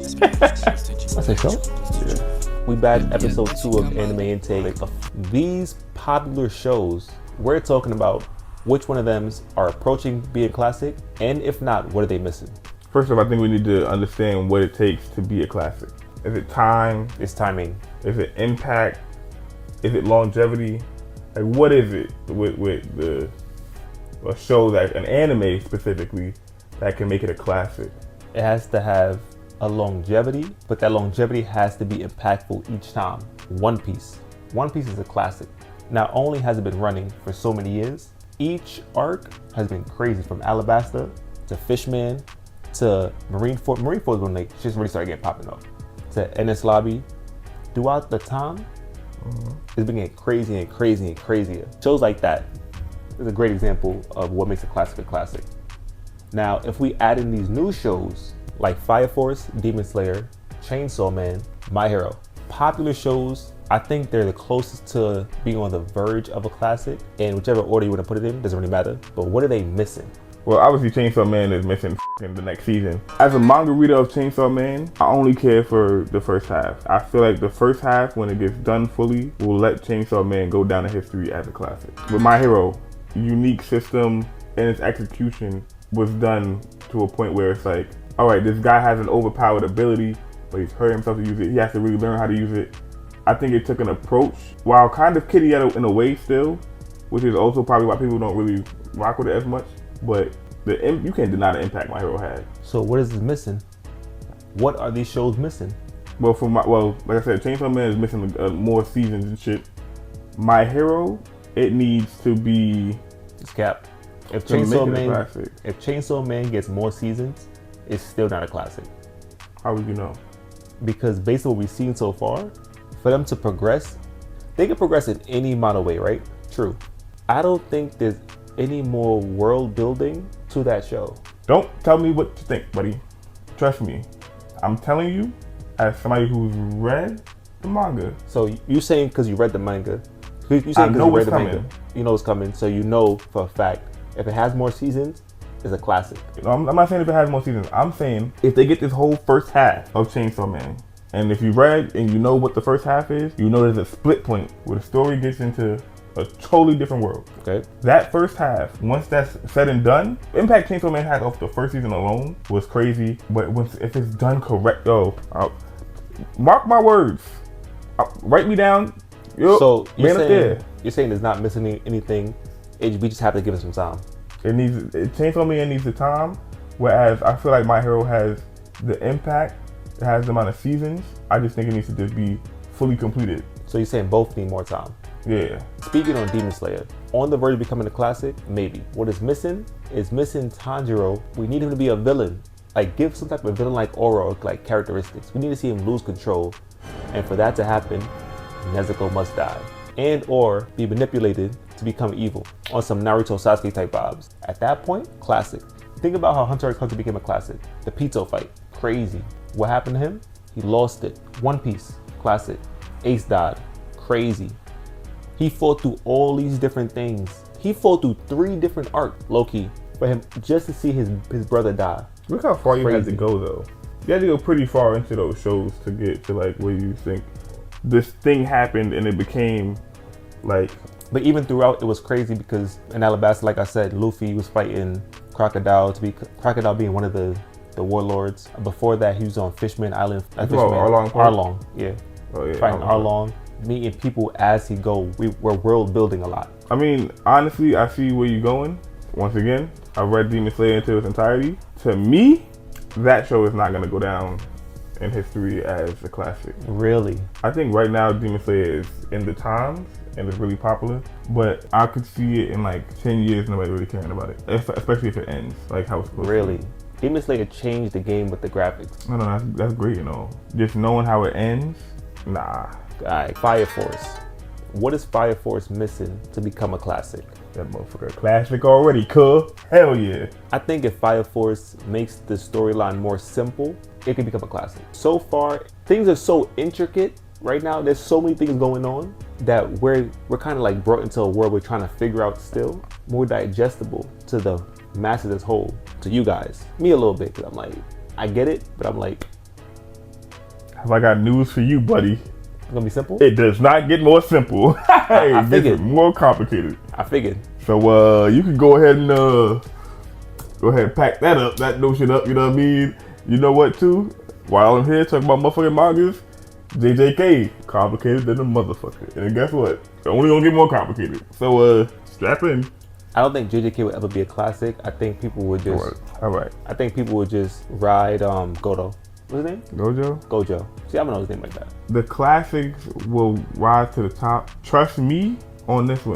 I say so. Yeah. We back episode 2 of Anime Intake. These popular shows, we're talking about which one of them are approaching being classic, and if not, what are they missing? First off, I think we need to understand what it takes to be a classic. Is it time? It's timing. Is it impact? Is it longevity? Like, what is it with a show that an anime specifically that can make it a classic? It has to have a longevity, but that longevity has to be impactful each time. One Piece is a classic. Not only has it been running for so many years, each arc has been crazy, from Alabasta to Fishman to Marineford. Marineford when they just really started getting popping up, to Ennis Lobby. Throughout the time, it's been getting crazy and crazy and crazier. Shows like that is a great example of what makes a classic a classic. Now, if we add in these new shows like Fire Force, Demon Slayer, Chainsaw Man, My Hero, popular shows, I think they're the closest to being on the verge of a classic, and whichever order you want to put it in doesn't really matter. But what are they missing? Well, obviously Chainsaw Man is missing in the next season. As a manga reader of Chainsaw Man, I only care for the first half. I feel like the first half, when it gets done fully, will let Chainsaw Man go down in history as a classic. With My Hero, unique system and its execution was done to a point where it's like, all right, this guy has an overpowered ability, but he's hurt himself to use it. He has to really learn how to use it. I think it took an approach, while kind of kiddie in a way still, which is also probably why people don't really rock with it as much. But you can't deny the impact My Hero had. So what is this missing? What are these shows missing? Well, like I said, Chainsaw Man is missing more seasons and shit. My Hero, it needs to be. It's capped. If Chainsaw Man gets more seasons, it's still not a classic. How would you know? Because based on what we've seen so far, for them to progress, they can progress in any amount of way, right? True. I don't think there's any more world building to that show. Don't tell me what to think, buddy. Trust me. I'm telling you, as somebody who's read the manga. So you saying because you read the manga, you saying because you read the manga, you know it's coming, so you know for a fact, if it has more seasons, it's a classic. I'm not saying if it has more seasons. I'm saying if they get this whole first half of Chainsaw Man, and if you read and you know what the first half is, you know there's a split point where the story gets into a totally different world. Okay. That first half, once that's said and done, impact Chainsaw Man had off the first season alone was crazy. But if it's done correct, mark my words. Write me down. So you're saying it's not missing anything. We just have to give it some time. Chainsaw Man needs the time, whereas I feel like My Hero has the impact. It has the amount of seasons. I just think it needs to just be fully completed. So you're saying both need more time? Yeah. Speaking on Demon Slayer, on the verge of becoming a classic, maybe. What is missing Tanjiro. We need him to be a villain. Like, give some type of villain-like aura or like characteristics. We need to see him lose control. And for that to happen, Nezuko must die. And or be manipulated to become evil on some Naruto Sasuke type vibes. At that point, classic. Think about how Hunter x Hunter became a classic. The Pito fight, crazy. What happened to him? He lost it. One Piece, classic. Ace died, crazy. He fought through all these different things. He fought through 3 different arcs, low-key, for him just to see his brother die. Look how far you had to go though. You had to go pretty far into those shows to get to like where you think this thing happened and it became like. But even throughout, it was crazy because in Alabasta, like I said, Luffy was fighting Crocodile being one of the warlords. Before that, he was on Fishman Island. Arlong, yeah. Oh yeah. Fighting Arlong, meeting people as he go. We're world building a lot. I mean, honestly, I see where you're going. Once again, I read Demon Slayer into its entirety. To me, that show is not gonna go down in history as a classic. Really? I think right now Demon Slayer is in the times and it's really popular, but I could see it in like 10 years nobody really caring about it, especially if it ends like how it's supposed to. Really? Demon Slayer changed the game with the graphics. No, that's great, you know. Just knowing how it ends, nah. Alright, Fire Force. What is Fire Force missing to become a classic? That motherfucker classic already, cuh. Hell yeah. I think if Fire Force makes the storyline more simple, it can become a classic. So far, things are so intricate right now. There's so many things going on that we're kind of like brought into a world we're trying to figure out still. More digestible to the masses as whole, to you guys. Me a little bit, because I'm like, I get it, but I'm like, Have I got news for you, buddy? It's gonna be simple? It does not get more simple. It gets more complicated. I figured. So you can go ahead and pack that up, that notion up, you know what I mean? You know what too? While I'm here talking about motherfucking mangas, JJK, complicated than a motherfucker. And guess what? It's only gonna get more complicated. So strap in. I don't think JJK would ever be a classic. I think people would just All right. I think people would just ride Goto. What's his name? Gojo. See, I don't know his name like that. The classics will rise to the top. Trust me on this one.